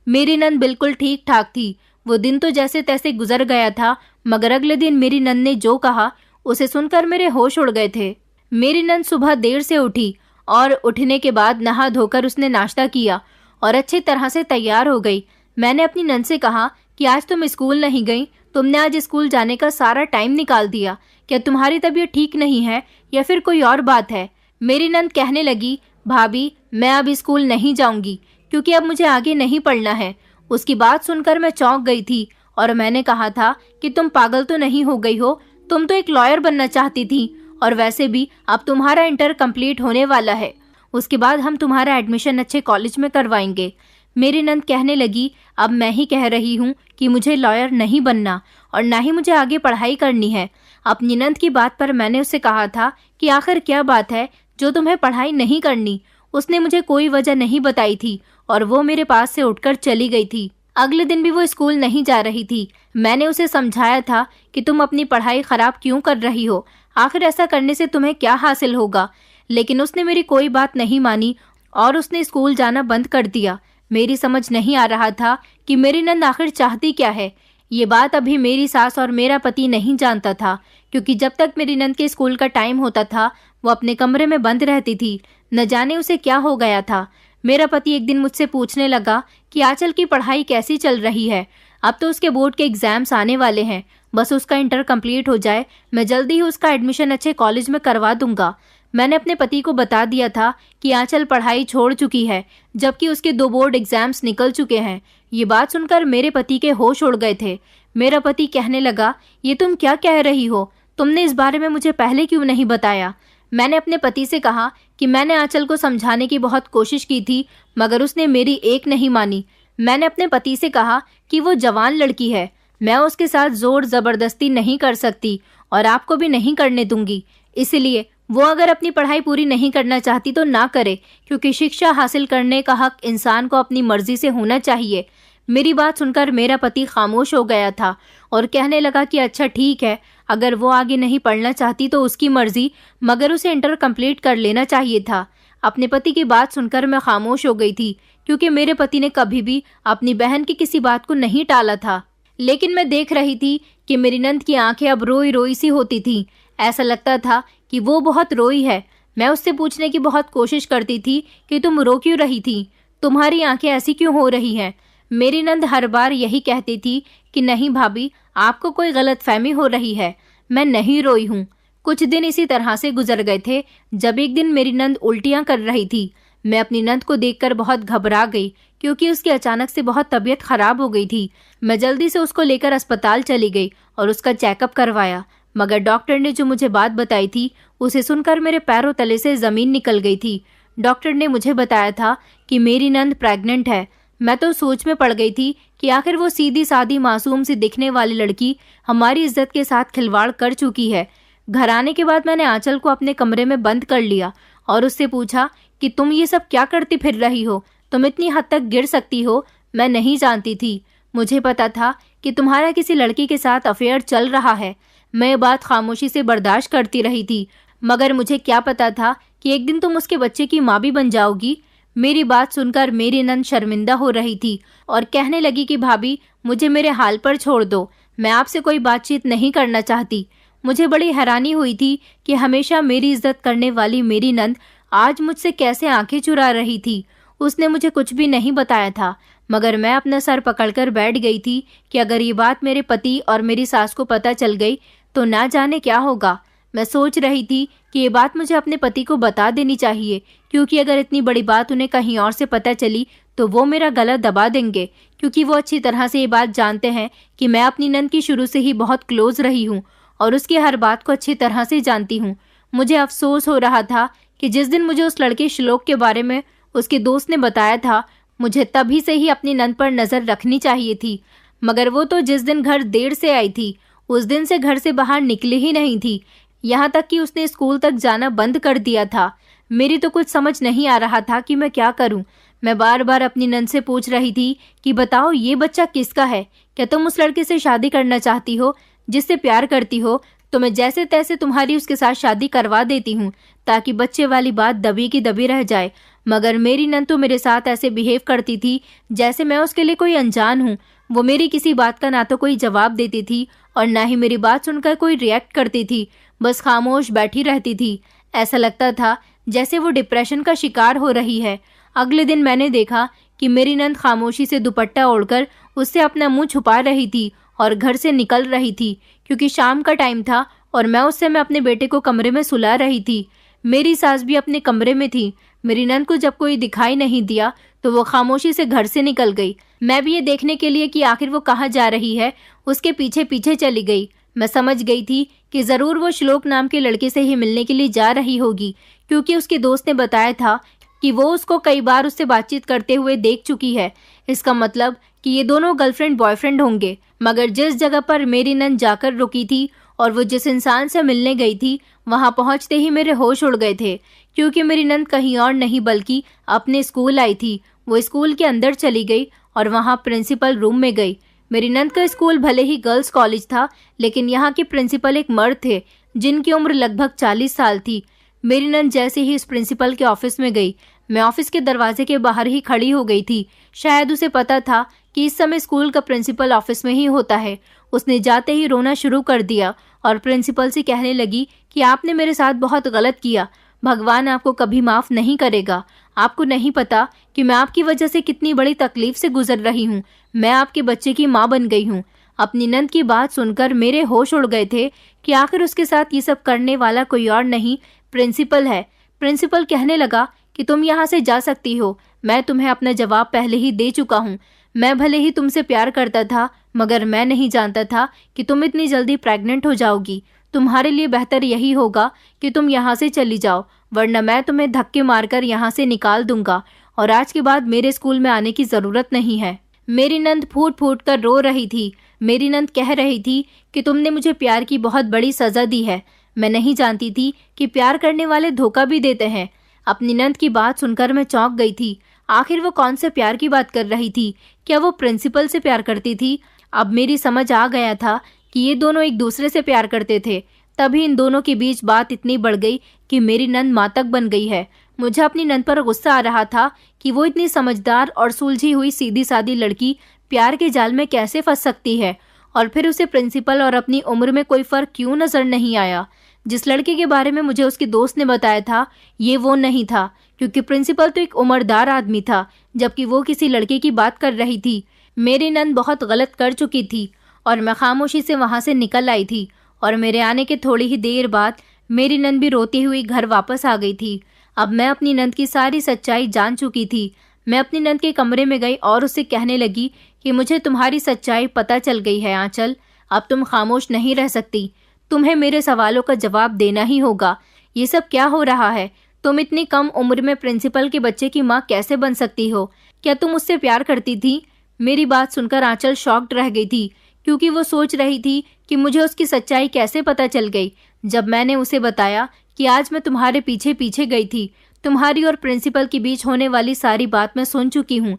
मेरी नंद बिल्कुल ठीक ठाक थी। वो दिन तो जैसे तैसे गुजर गया था, मगर अगले दिन मेरी नंद ने जो कहा उसे सुनकर मेरे होश उड़ गए थे। मेरी नंद सुबह देर से उठी और उठने के बाद नहा धोकर उसने नाश्ता किया और अच्छी तरह से तैयार हो गई। मैंने अपनी नंद से कहा कि आज तुम स्कूल नहीं गई, तुमने आज स्कूल जाने का सारा टाइम निकाल दिया। क्या तुम्हारी तबीयत ठीक नहीं है या फिर कोई और बात है? मेरी नंद कहने लगी, भाभी मैं अब स्कूल नहीं जाऊंगी, क्योंकि अब मुझे आगे नहीं पढ़ना है। उसकी बात सुनकर मैं चौंक गई थी और मैंने कहा था कि तुम पागल तो नहीं हो गई हो? तुम तो एक लॉयर बनना चाहती थी और वैसे भी अब तुम्हारा इंटर कंप्लीट होने वाला है। उसके बाद हम तुम्हारा एडमिशन अच्छे कॉलेज में करवाएंगे। मेरी नंद कहने लगी, अब मैं ही कह रही हूँ कि मुझे लॉयर नहीं बनना और ना ही मुझे आगे पढ़ाई करनी है। अपनी नंद की बात पर मैंने उससे कहा था कि आखिर क्या बात है जो तुम्हें पढ़ाई नहीं करनी। उसने मुझे कोई वजह नहीं बताई थी और वो मेरे पास से उठकर चली गई थी। अगले दिन भी वो स्कूल नहीं जा रही थी। मैंने उसे समझाया था कि तुम अपनी पढ़ाई खराब क्यों कर रही हो, आखिर ऐसा करने से तुम्हें क्या हासिल होगा, लेकिन उसने मेरी कोई बात नहीं मानी और उसने स्कूल जाना बंद कर दिया। मेरी समझ नहीं आ रहा था कि मेरी नंद आखिर चाहती क्या है। ये बात अभी मेरी सास और मेरा पति नहीं जानता था, क्योंकि जब तक मेरी नंद के स्कूल का टाइम होता था वो अपने कमरे में बंद रहती थी। न जाने उसे क्या हो गया था। मेरा पति एक दिन मुझसे पूछने लगा कि आंचल की पढ़ाई कैसी चल रही है। अब तो उसके बोर्ड के एग्जाम्स आने वाले हैं, बस उसका इंटर कंप्लीट हो जाए, मैं जल्दी ही उसका एडमिशन अच्छे कॉलेज में करवा दूंगा। मैंने अपने पति को बता दिया था कि आंचल पढ़ाई छोड़ चुकी है, जबकि उसके 2 बोर्ड एग्जाम्स निकल चुके हैं। ये बात सुनकर मेरे पति के होश उड़ गए थे। मेरा पति कहने लगा, ये तुम क्या कह रही हो? तुमने इस बारे में मुझे पहले क्यों नहीं बताया? मैंने अपने पति से कहा कि मैंने आंचल को समझाने की बहुत कोशिश की थी, मगर उसने मेरी एक नहीं मानी। मैंने अपने पति से कहा कि वो जवान लड़की है, मैं उसके साथ जोर जबरदस्ती नहीं कर सकती और आपको भी नहीं करने दूंगी। इसलिए वो अगर अपनी पढ़ाई पूरी नहीं करना चाहती तो ना करे, क्योंकि शिक्षा हासिल करने का हक इंसान को अपनी मर्जी से होना चाहिए। मेरी बात सुनकर मेरा पति खामोश हो गया था और कहने लगा कि अच्छा ठीक है, अगर वो आगे नहीं पढ़ना चाहती तो उसकी मर्जी, मगर उसे इंटर कंप्लीट कर लेना चाहिए था। अपने पति की बात सुनकर मैं खामोश हो गई थी, क्योंकि मेरे पति ने कभी भी अपनी बहन की किसी बात को नहीं टाला था। लेकिन मैं देख रही थी कि मेरी नंद की आंखें अब रोई रोई सी होती थीं। ऐसा लगता था कि वो बहुत रोई है। मैं उससे पूछने की बहुत कोशिश करती थी कि तुम रो क्यों रही थी, तुम्हारी आंखें ऐसी क्यों हो रही हैं। मेरी नंद हर बार यही कहती थी कि नहीं भाभी, आपको कोई गलतफहमी हो रही है, मैं नहीं रोई हूँ। कुछ दिन इसी तरह से गुजर गए थे, जब एक दिन मेरी नंद उल्टियाँ कर रही थी। मैं अपनी नंद को देखकर बहुत घबरा गई, क्योंकि उसकी अचानक से बहुत तबीयत खराब हो गई थी। मैं जल्दी से उसको लेकर अस्पताल चली गई और उसका चेकअप करवाया, मगर डॉक्टर ने जो मुझे बात बताई थी उसे सुनकर मेरे पैरों तले से जमीन निकल गई थी। डॉक्टर ने मुझे बताया था कि मेरी नंद प्रेग्नेंट है। मैं तो सोच में पड़ गई थी कि आखिर वो सीधी सादी मासूम सी दिखने वाली लड़की हमारी इज्जत के साथ खिलवाड़ कर चुकी है। घर आने के बाद मैंने आंचल को अपने कमरे में बंद कर लिया और उससे पूछा कि तुम ये सब क्या करती फिर रही हो, तुम इतनी हद तक गिर सकती हो। मैं नहीं जानती थी, मुझे पता था कि तुम्हारा किसी लड़की के साथ अफेयर चल रहा है। मैं ये बात खामोशी से बर्दाश्त करती रही थी, मगर मुझे क्या पता था कि एक दिन तुम उसके बच्चे की माँ भी बन जाओगी। मेरी बात सुनकर मेरी नंद शर्मिंदा हो रही थी और कहने लगी कि भाभी, मुझे मेरे हाल पर छोड़ दो, मैं आपसे कोई बातचीत नहीं करना चाहती। मुझे बड़ी हैरानी हुई थी कि हमेशा मेरी इज्जत करने वाली मेरी नंद आज मुझसे कैसे आंखें चुरा रही थी। उसने मुझे कुछ भी नहीं बताया था, मगर मैं अपना सर पकड़कर बैठ गई थी कि अगर ये बात मेरे पति और मेरी सास को पता चल गई तो ना जाने क्या होगा। मैं सोच रही थी कि ये बात मुझे अपने पति को बता देनी चाहिए, क्योंकि अगर इतनी बड़ी बात उन्हें कहीं और से पता चली तो वो मेरा गला दबा देंगे, क्योंकि वो अच्छी तरह से ये बात जानते हैं कि मैं अपनी नंद की शुरू से ही बहुत क्लोज रही हूँ और उसकी हर बात को अच्छी तरह से जानती हूँ। मुझे अफसोस हो रहा था कि जिस दिन मुझे उस लड़के श्लोक के बारे में उसके दोस्त ने बताया था, मुझे तभी से ही अपनी नंद पर नजर रखनी चाहिए थी। मगर वो तो जिस दिन घर देर से आई थी उस दिन से घर से बाहर निकली ही नहीं थी, यहाँ तक कि उसने स्कूल तक जाना बंद कर दिया था। मेरी तो कुछ समझ नहीं आ रहा था कि मैं क्या करूं। मैं बार बार अपनी नंद से पूछ रही थी कि बताओ ये बच्चा किसका है, क्या तुम उस लड़के से शादी करना चाहती हो जिससे प्यार करती हो? तो मैं जैसे तैसे तुम्हारी उसके साथ शादी करवा देती हूँ, ताकि बच्चे वाली बात दबी की दबी रह जाए। मगर मेरी नंद तो मेरे साथ ऐसे बिहेव करती थी जैसे मैं उसके लिए कोई अनजान हूँ। वो मेरी किसी बात का ना तो कोई जवाब देती थी और ना ही मेरी बात सुनकर कोई रिएक्ट करती थी, बस खामोश बैठी रहती थी। ऐसा लगता था जैसे वो डिप्रेशन का शिकार हो रही है। अगले दिन मैंने देखा कि मेरी नंद खामोशी से दुपट्टा ओढ़कर उससे अपना मुंह छुपा रही थी और घर से निकल रही थी, क्योंकि शाम का टाइम था और मैं अपने बेटे को कमरे में सुला रही थी। मेरी सास भी अपने कमरे में थी। मेरी नंद को जब कोई दिखाई नहीं दिया तो वो खामोशी से घर से निकल गई। मैं भी ये देखने के लिए कि आखिर वो कहाँ जा रही है उसके पीछे पीछे चली गई। मैं समझ गई थी कि जरूर वो श्लोक नाम के लड़के से ही मिलने के लिए जा रही होगी, क्योंकि उसके दोस्त ने बताया था कि वो उसको कई बार उससे बातचीत करते हुए देख चुकी है। इसका मतलब कि ये दोनों गर्लफ्रेंड बॉयफ्रेंड होंगे। मगर जिस जगह पर मेरी नंद जाकर रुकी थी और वो जिस इंसान से मिलने गई थी, वहां पहुंचते ही मेरे होश उड़ गए थे, क्योंकि मेरी नंद कहीं और नहीं बल्कि अपने स्कूल आई थी। वो स्कूल के अंदर चली गई और वहां प्रिंसिपल रूम में गई। मेरी नंद का स्कूल भले ही गर्ल्स कॉलेज था, लेकिन यहाँ के प्रिंसिपल एक मर्द थे जिनकी उम्र लगभग 40 साल थी। मेरी नंद जैसे ही इस प्रिंसिपल के ऑफिस में गई, मैं ऑफिस के दरवाजे के बाहर ही खड़ी हो गई थी। शायद उसे पता था कि इस समय स्कूल का प्रिंसिपल ऑफिस में ही होता है। उसने जाते ही रोना शुरू कर दिया और प्रिंसिपल से कहने लगी कि आपने मेरे साथ बहुत गलत किया, भगवान आपको कभी माफ नहीं करेगा। आपको नहीं पता कि मैं आपकी वजह से कितनी बड़ी तकलीफ से गुजर रही हूँ। मैं आपके बच्चे की माँ बन गई हूँ। अपनी नंद की बात सुनकर मेरे होश उड़ गए थे कि आखिर उसके साथ ये सब करने वाला कोई और नहीं, प्रिंसिपल है। प्रिंसिपल कहने लगा कि तुम यहाँ से जा सकती हो। मैं तुम्हें अपना जवाब पहले ही दे चुका हूँ। मैं भले ही तुमसे प्यार करता था, मगर मैं नहीं जानता था कि तुम इतनी जल्दी प्रेग्नेंट हो जाओगी। तुम्हारे लिए बेहतर यही होगा कि तुम यहाँ से चली जाओ, वरना मैं तुम्हें धक्के मारकर यहाँ से निकाल दूंगा और आज के बाद मेरे स्कूल में आने की ज़रूरत नहीं है। मेरी नंद फूट फूट कर रो रही थी। मेरी नंद कह रही थी कि तुमने मुझे प्यार की बहुत बड़ी सज़ा दी है। मैं नहीं जानती थी कि प्यार करने वाले धोखा भी देते हैं। अपनी नंद की बात सुनकर मैं चौंक गई थी। आखिर वो कौन से प्यार की बात कर रही थी? क्या वो प्रिंसिपल से प्यार करती थी? अब मेरी समझ आ गया था कि ये दोनों एक दूसरे से प्यार करते थे। तभी इन दोनों के बीच बात इतनी बढ़ गई कि मेरी नंद मातक बन गई है। मुझे अपनी नंद पर गुस्सा आ रहा था कि वो इतनी समझदार और सुलझी हुई सीधी सादी लड़की प्यार के जाल में कैसे फंस सकती है, और फिर उसे प्रिंसिपल और अपनी उम्र में कोई फर्क क्यों नजर नहीं आया। जिस लड़के के बारे में मुझे उसके दोस्त ने बताया था, ये वो नहीं था, क्योंकि प्रिंसिपल तो एक उम्रदार आदमी था, जबकि वो किसी लड़के की बात कर रही थी। मेरी नंद बहुत गलत कर चुकी थी और मैं खामोशी से वहां से निकल आई थी। और मेरे आने के थोड़ी ही देर बाद मेरी नंद भी रोती हुई घर वापस आ गई थी। अब मैं अपनी नंद की सारी सच्चाई जान चुकी थी। मैं अपनी नंद के कमरे में गई और उससे कहने लगी कि मुझे तुम्हारी सच्चाई पता चल गई है आंचल। अब तुम खामोश नहीं रह सकती। तुम्हें मेरे सवालों का जवाब देना ही होगा। ये सब क्या हो रहा है? तुम इतनी कम उम्र में प्रिंसिपल के बच्चे की माँ कैसे बन सकती हो? क्या तुम उससे प्यार करती थी? मेरी बात सुनकर आंचल शॉक्ड रह गई थी, क्योंकि वो सोच रही थी कि मुझे उसकी सच्चाई कैसे पता चल गई। जब मैंने उसे बताया कि आज मैं तुम्हारे पीछे पीछे गई थी, तुम्हारी और प्रिंसिपल के बीच होने वाली सारी बात मैं सुन चुकी हूँ।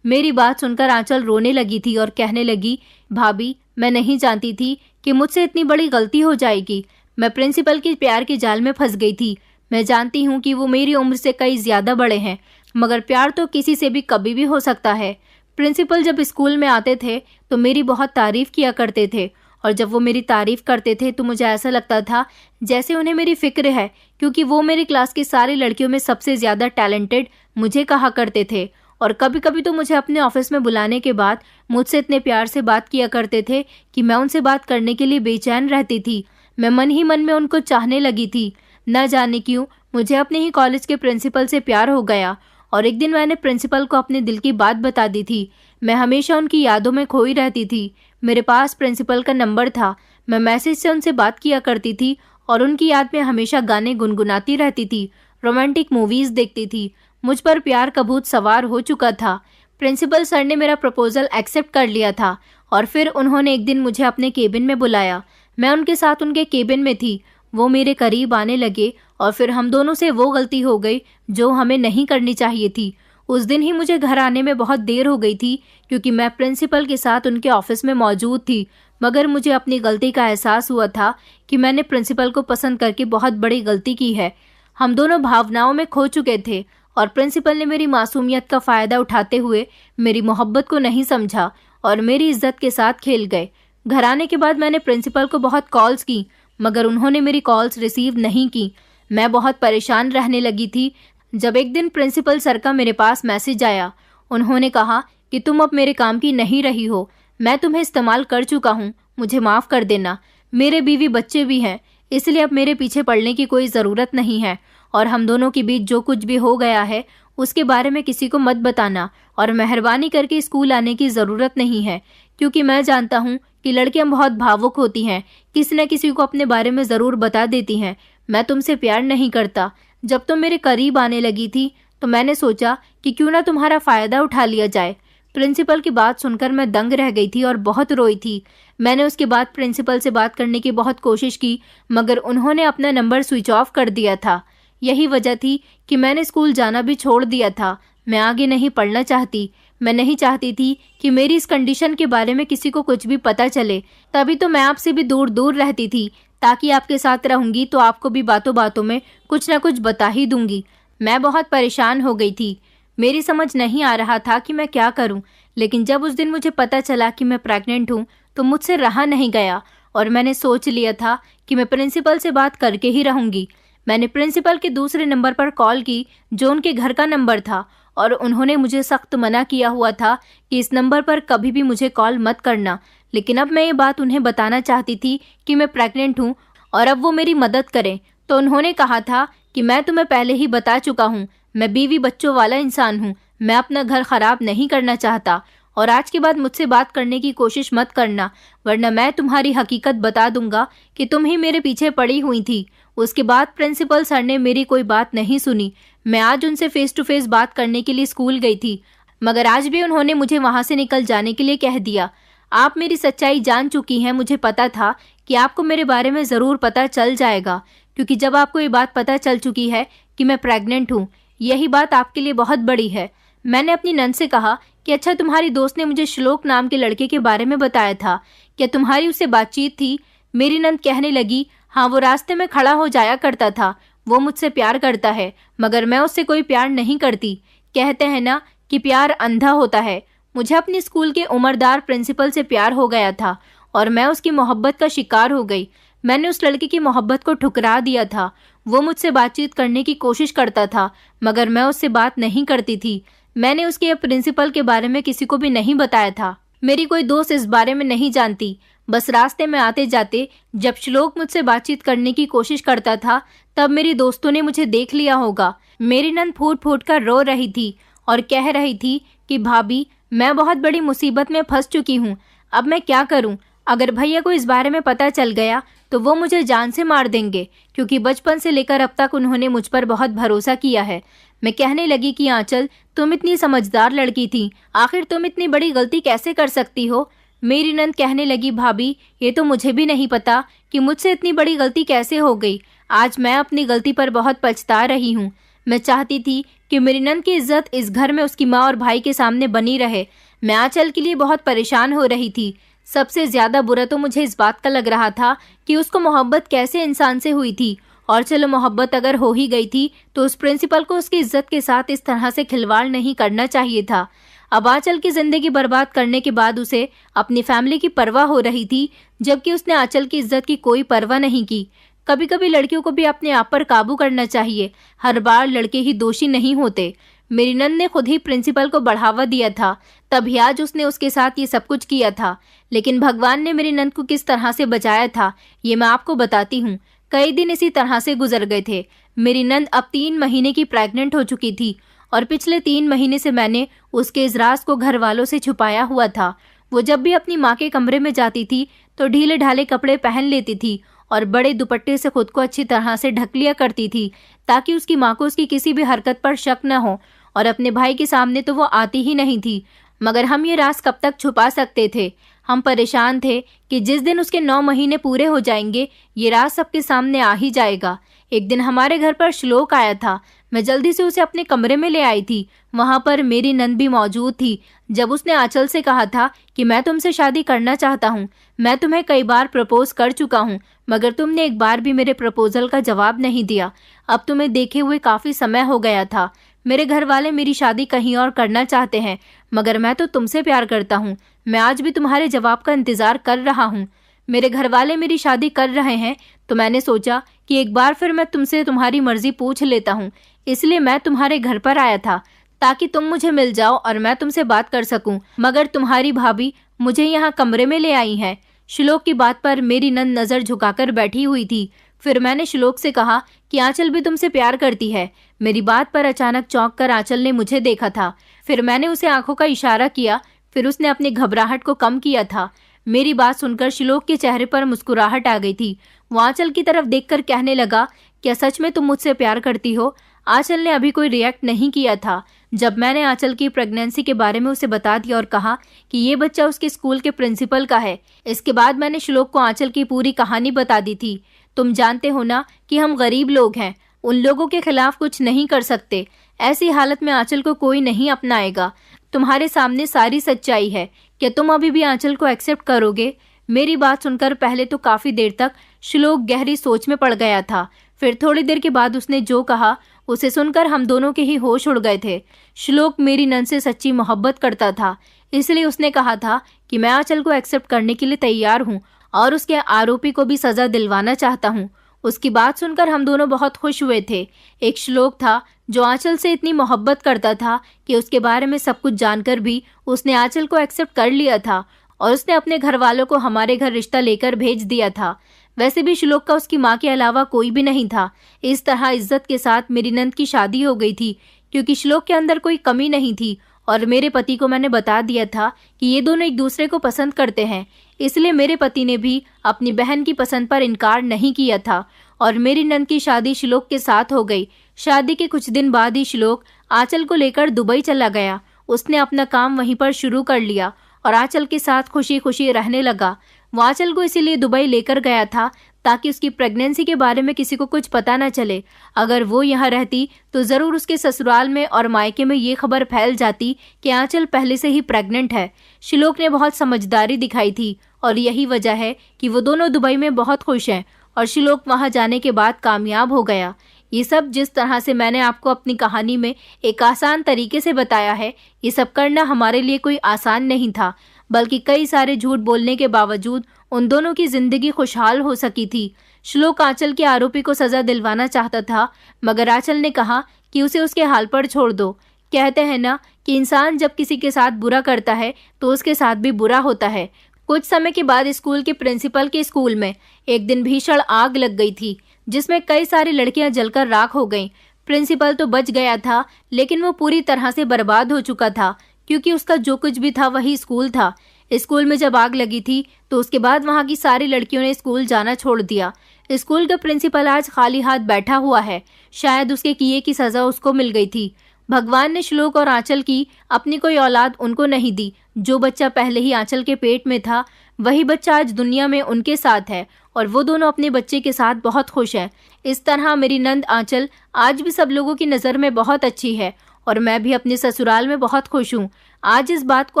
मेरी बात सुनकर आंचल रोने लगी थी और कहने लगी, भाभी, मैं नहीं जानती थी कि मुझसे इतनी बड़ी गलती हो जाएगी। मैं प्रिंसिपल के प्यार के जाल में फंस गई थी। मैं जानती हूँ कि वो मेरी उम्र से कई ज्यादा बड़े हैं, मगर प्यार तो किसी से भी कभी भी हो सकता है। प्रिंसिपल जब स्कूल में आते थे तो मेरी बहुत तारीफ किया करते थे, और जब वो मेरी तारीफ करते थे तो मुझे ऐसा लगता था जैसे उन्हें मेरी फिक्र है, क्योंकि वो मेरी क्लास की सारी लड़कियों में सबसे ज़्यादा टैलेंटेड मुझे कहा करते थे। और कभी कभी तो मुझे अपने ऑफिस में बुलाने के बाद मुझसे इतने प्यार से बात किया करते थे कि मैं उनसे बात करने के लिए बेचैन रहती थी। मैं मन ही मन में उनको चाहने लगी थी। न जाने क्यों मुझे अपने ही कॉलेज के प्रिंसिपल से प्यार हो गया, और एक दिन मैंने प्रिंसिपल को अपने दिल की बात बता दी थी। मैं हमेशा उनकी यादों में खोई रहती थी। मेरे पास प्रिंसिपल का नंबर था। मैं मैसेज से उनसे बात किया करती थी और उनकी याद में हमेशा गाने गुनगुनाती रहती थी, रोमांटिक मूवीज देखती थी। मुझ पर प्यार का भूत सवार हो चुका था। प्रिंसिपल सर ने मेरा प्रपोजल एक्सेप्ट कर लिया था और फिर उन्होंने एक दिन मुझे अपने केबिन में बुलाया। मैं उनके साथ उनके केबिन में थी। वो मेरे करीब आने लगे और फिर हम दोनों से वो गलती हो गई जो हमें नहीं करनी चाहिए थी। उस दिन ही मुझे घर आने में बहुत देर हो गई थी, क्योंकि मैं प्रिंसिपल के साथ उनके ऑफिस में मौजूद थी। मगर मुझे अपनी गलती का एहसास हुआ था कि मैंने प्रिंसिपल को पसंद करके बहुत बड़ी गलती की है। हम दोनों भावनाओं में खो चुके थे और प्रिंसिपल ने मेरी मासूमियत का फ़ायदा उठाते हुए मेरी मोहब्बत को नहीं समझा और मेरी इज्जत के साथ खेल गए। घर आने के बाद मैंने प्रिंसिपल को बहुत कॉल्स की, मगर उन्होंने मेरी कॉल्स रिसीव नहीं की। मैं बहुत परेशान रहने लगी थी जब एक दिन प्रिंसिपल सर का मेरे पास मैसेज आया। उन्होंने कहा कि तुम अब मेरे काम की नहीं रही हो। मैं तुम्हें इस्तेमाल कर चुका हूँ, मुझे माफ़ कर देना। मेरे बीवी बच्चे भी हैं, इसलिए अब मेरे पीछे पड़ने की कोई ज़रूरत नहीं है, और हम दोनों के बीच जो कुछ भी हो गया है उसके बारे में किसी को मत बताना, और मेहरबानी करके स्कूल आने की ज़रूरत नहीं है, क्योंकि मैं जानता हूँ कि लड़कियाँ बहुत भावुक होती हैं, किसी न किसी को अपने बारे में ज़रूर बता देती हैं। मैं तुमसे प्यार नहीं करता। जब तुम मेरे करीब आने लगी थी तो मैंने सोचा कि क्यों ना तुम्हारा फ़ायदा उठा लिया जाए। प्रिंसिपल की बात सुनकर मैं दंग रह गई थी और बहुत रोई थी। मैंने उसके बाद प्रिंसिपल से बात करने की बहुत कोशिश की, मगर उन्होंने अपना नंबर स्विच ऑफ कर दिया था। यही वजह थी कि मैंने स्कूल जाना भी छोड़ दिया था। मैं आगे नहीं पढ़ना चाहती। मैं नहीं चाहती थी कि मेरी इस कंडीशन के बारे में किसी को कुछ भी पता चले। तभी तो मैं आपसे भी दूर दूर रहती थी, ताकि आपके साथ रहूंगी तो आपको भी बातों बातों में कुछ ना कुछ बता ही दूंगी। मैं बहुत परेशान हो गई थी। मेरी समझ नहीं आ रहा था कि मैं क्या करूं, लेकिन जब उस दिन मुझे पता चला कि मैं प्रेग्नेंट हूं तो मुझसे रहा नहीं गया और मैंने सोच लिया था कि मैं प्रिंसिपल से बात करके ही रहूंगी। मैंने प्रिंसिपल के दूसरे नंबर पर कॉल की, जो उनके घर का नंबर था, और उन्होंने मुझे सख्त मना किया हुआ था कि इस नंबर पर कभी भी मुझे कॉल मत करना। लेकिन अब मैं ये बात उन्हें बताना चाहती थी कि मैं प्रेग्नेंट हूँ और अब वो मेरी मदद करें। तो उन्होंने कहा था कि मैं तुम्हें पहले ही बता चुका हूँ, मैं बीवी बच्चों वाला इंसान हूँ, मैं अपना घर खराब नहीं करना चाहता और आज के बाद मुझसे बात करने की कोशिश मत करना, वरना मैं तुम्हारी हकीकत बता दूंगा कि तुम ही मेरे पीछे पड़ी हुई थी। उसके बाद प्रिंसिपल सर ने मेरी कोई बात नहीं सुनी। मैं आज उनसे फेस टू फेस बात करने के लिए स्कूल गई थी, मगर आज भी उन्होंने मुझे वहां से निकल जाने के लिए कह दिया। आप मेरी सच्चाई जान चुकी हैं। मुझे पता था कि आपको मेरे बारे में ज़रूर पता चल जाएगा, क्योंकि जब आपको ये बात पता चल चुकी है कि मैं प्रेग्नेंट हूँ, यही बात आपके लिए बहुत बड़ी है। मैंने अपनी नंद से कहा कि अच्छा, तुम्हारी दोस्त ने मुझे श्लोक नाम के लड़के के बारे में बताया था, क्या तुम्हारी उससे बातचीत थी? मेरी नंद कहने लगी, हाँ, वो रास्ते में खड़ा हो जाया करता था, वो मुझसे प्यार करता है, मगर मैं उससे कोई प्यार नहीं करती। कहते हैं ना कि प्यार अंधा होता है। मुझे अपने स्कूल के उम्रदार प्रिंसिपल से प्यार हो गया था और मैं उसकी मोहब्बत का शिकार हो गई। मैंने उस लड़के की मोहब्बत को ठुकरा दिया था। वो मुझसे बातचीत करने की कोशिश करता था, मगर मैं उससे बात नहीं करती थी। मैंने उसके प्रिंसिपल के बारे में किसी को भी नहीं बताया था। मेरी कोई दोस्त इस बारे में नहीं जानती। बस रास्ते में आते जाते जब श्लोक मुझसे बातचीत करने की कोशिश करता था, तब मेरी दोस्तों ने मुझे देख लिया होगा। मेरी नंद फूट फूट कर रो रही थी और कह रही थी कि भाभी, मैं बहुत बड़ी मुसीबत में फंस चुकी हूँ। अब मैं क्या करूँ? अगर भैया को इस बारे में पता चल गया तो वो मुझे जान से मार देंगे, क्योंकि बचपन से लेकर अब तक उन्होंने मुझ पर बहुत भरोसा किया है। मैं कहने लगी कि आंचल, तुम इतनी समझदार लड़की थी, आखिर तुम इतनी बड़ी गलती कैसे कर सकती हो? मेरी नंद कहने लगी, भाभी, ये तो मुझे भी नहीं पता कि मुझसे इतनी बड़ी गलती कैसे हो गई। आज मैं अपनी गलती पर बहुत पछता रही हूँ। मैं चाहती थी कि मेरी नंद की इज्जत इस घर में उसकी माँ और भाई के सामने बनी रहे। मैं आंचल के लिए बहुत परेशान हो रही थी। सबसे ज्यादा बुरा तो मुझे इस बात का लग रहा था कि उसको मोहब्बत कैसे इंसान से हुई थी, और चलो मोहब्बत अगर हो ही गई थी तो उस प्रिंसिपल को उसकी इज्जत के साथ इस तरह से खिलवाड़ नहीं करना चाहिए था। अब आंचल की जिंदगी बर्बाद करने के बाद उसे अपनी फैमिली की परवाह हो रही थी, जबकि उसने आंचल की इज्जत की कोई परवाह नहीं की। कभी कभी लड़कियों को भी अपने आप पर काबू करना चाहिए, हर बार लड़के ही दोषी नहीं होते। मेरी नंद ने खुद ही प्रिंसिपल को बढ़ावा दिया था, तभी आज उसने उसके साथ ये सब कुछ किया था। लेकिन भगवान ने मेरी नंद को किस तरह से बचाया था, ये मैं आपको बताती हूँ। कई दिन इसी तरह से गुजर गए थे। मेरी नंद अब 3 महीने की प्रेग्नेंट हो चुकी थी और पिछले 3 महीने से मैंने उसके इस राज को घर वालों से छुपाया हुआ था। वो जब भी अपनी माँ के कमरे में जाती थी तो ढीले ढाले कपड़े पहन लेती थी और बड़े दुपट्टे से खुद को अच्छी तरह से ढक लिया करती थी, ताकि उसकी माँ को उसकी किसी भी हरकत पर शक न हो। और अपने भाई के सामने तो वो आती ही नहीं थी। मगर हम ये राज कब तक छुपा सकते थे? हम परेशान थे कि जिस दिन उसके 9 महीने पूरे हो जाएंगे, ये राज सबके सामने आ ही जाएगा। एक दिन हमारे घर पर श्लोक आया था। मैं जल्दी से उसे अपने कमरे में ले आई थी। वहां पर मेरी नंद भी मौजूद थी। जब उसने आंचल से कहा था कि मैं तुमसे शादी करना चाहता हूँ, मैं तुम्हें कई बार प्रपोज कर चुका हूँ, मगर तुमने एक बार भी मेरे प्रपोजल का जवाब नहीं दिया। अब तुम्हें देखे हुए काफी समय हो गया था। मेरे घर वाले मेरी शादी कहीं और करना चाहते हैं, मगर मैं तो तुमसे प्यार करता हूँ। मैं आज भी तुम्हारे जवाब का इंतजार कर रहा हूँ। मेरे घर वाले मेरी शादी कर रहे हैं, तो मैंने सोचा कि एक बार फिर मैं तुमसे तुम्हारी मर्जी पूछ लेता हूँ। इसलिए मैं तुम्हारे घर पर आया था, ताकि तुम मुझे मिल जाओ और मैं तुमसे बात कर सकूं। मगर तुम्हारी भाभी मुझे यहाँ कमरे में ले आई है। श्लोक की बात पर मेरी नंद नजर झुकाकर बैठी हुई थी। फिर मैंने श्लोक से कहा कि आंचल भी तुमसे प्यार करती है। मेरी बात पर अचानक चौंक कर आंचल ने मुझे देखा था। फिर मैंने उसे आंखों का इशारा किया। फिर उसने अपनी घबराहट को कम किया था। मेरी बात सुनकर श्लोक के चेहरे पर मुस्कुराहट आ गई थी। वो आंचल की तरफ देखकर कहने लगा, क्या सच में तुम मुझसे प्यार करती हो? आंचल ने अभी कोई रिएक्ट नहीं किया था। जब मैंने आंचल की प्रेगनेंसी के बारे में उसे बता दिया और कहा कि ये बच्चा उसके स्कूल के प्रिंसिपल का है, इसके बाद मैंने श्लोक को आंचल की पूरी कहानी बता दी थी। तुम जानते हो ना कि हम गरीब लोग हैं, उन लोगों के खिलाफ कुछ नहीं कर सकते। ऐसी हालत में आंचल को कोई नहीं अपनाएगा। तुम्हारे सामने सारी सच्चाई है। क्या तुम अभी भी आंचल को एक्सेप्ट करोगे? मेरी बात सुनकर पहले तो काफी देर तक श्लोक गहरी सोच में पड़ गया था। फिर थोड़ी देर के बाद उसने जो कहा उसे सुनकर हम दोनों के ही होश उड़ गए थे। श्लोक मेरी नंद से सच्ची मोहब्बत करता था, इसलिए उसने कहा था कि मैं आंचल को एक्सेप्ट करने के लिए तैयार हूँ और उसके आरोपी को भी सजा दिलवाना चाहता हूँ। उसकी बात सुनकर हम दोनों बहुत खुश हुए थे। एक श्लोक था जो आंचल से इतनी मोहब्बत करता था कि उसके बारे में सब कुछ जानकर भी उसने आंचल को एक्सेप्ट कर लिया था और उसने अपने घर वालों को हमारे घर रिश्ता लेकर भेज दिया था। वैसे भी श्लोक का उसकी माँ के अलावा कोई भी नहीं था। इस तरह इज्जत के साथ मेरी नंद की शादी हो गई थी, क्योंकि श्लोक के अंदर कोई कमी नहीं थी और मेरे पति को मैंने बता दिया था कि ये दोनों एक दूसरे को पसंद करते हैं। इसलिए मेरे पति ने भी अपनी बहन की पसंद पर इनकार नहीं किया था और मेरी नंद की शादी श्लोक के साथ हो गई। शादी के कुछ दिन बाद ही श्लोक आंचल को लेकर दुबई चला गया। उसने अपना काम वहीं पर शुरू कर लिया और आंचल के साथ खुशी खुशी रहने लगा। वो आंचल को इसीलिए दुबई लेकर गया था ताकि उसकी प्रेगनेंसी के बारे में किसी को कुछ पता न चले। अगर वो यहाँ रहती तो जरूर उसके ससुराल में और मायके में ये खबर फैल जाती कि आंचल पहले से ही प्रेग्नेंट है। श्लोक ने बहुत समझदारी दिखाई थी और यही वजह है कि वो दोनों दुबई में बहुत खुश हैं और श्लोक वहाँ जाने के बाद कामयाब हो गया। ये सब जिस तरह से मैंने आपको अपनी कहानी में एक आसान तरीके से बताया है, ये सब करना हमारे लिए कोई आसान नहीं था, बल्कि कई सारे झूठ बोलने के बावजूद उन दोनों की जिंदगी खुशहाल हो सकी थी। श्लोक आंचल के आरोपी को सजा दिलवाना चाहता था, मगर आंचल ने कहा कि उसे उसके हाल पर छोड़ दो। कहते हैं ना कि इंसान जब किसी के साथ बुरा करता है तो उसके साथ भी बुरा होता है। कुछ समय के बाद स्कूल के प्रिंसिपल के स्कूल में एक दिन भीषण आग लग गई थी, जिसमें कई सारी लड़कियां जलकर राख हो गईं। प्रिंसिपल तो बच गया था, लेकिन वो पूरी तरह से बर्बाद हो चुका था, क्योंकि उसका जो कुछ भी था वही स्कूल था। स्कूल में जब आग लगी थी तो उसके बाद वहां की सारी लड़कियों ने स्कूल जाना छोड़ दिया। स्कूल का प्रिंसिपल आज खाली हाथ बैठा हुआ है। शायद उसके किए की सजा उसको मिल गई थी। भगवान ने श्लोक और आंचल की अपनी कोई औलाद उनको नहीं दी। जो बच्चा पहले ही आंचल के पेट में था, वही बच्चा आज दुनिया में उनके साथ है और वो दोनों अपने बच्चे के साथ बहुत खुश हैं। इस तरह मेरी नंद आंचल आज भी सब लोगों की नज़र में बहुत अच्छी है और मैं भी अपने ससुराल में बहुत खुश हूँ। आज इस बात को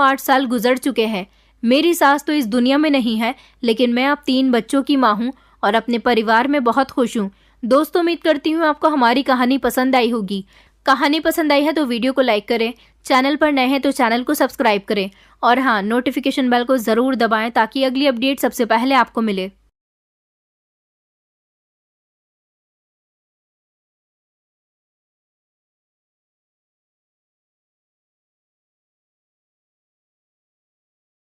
8 साल गुजर चुके हैं। मेरी सास तो इस दुनिया में नहीं है, लेकिन मैं अब 3 बच्चों की माँ हूँ और अपने परिवार में बहुत खुश हूँ। दोस्तों, उम्मीद करती हूँ आपको हमारी कहानी पसंद आई होगी। कहानी पसंद आई है तो वीडियो को लाइक करें, चैनल पर नए हैं तो चैनल को सब्सक्राइब करें और हाँ, नोटिफिकेशन बेल को ज़रूर दबाएं ताकि अगली अपडेट सबसे पहले आपको मिले।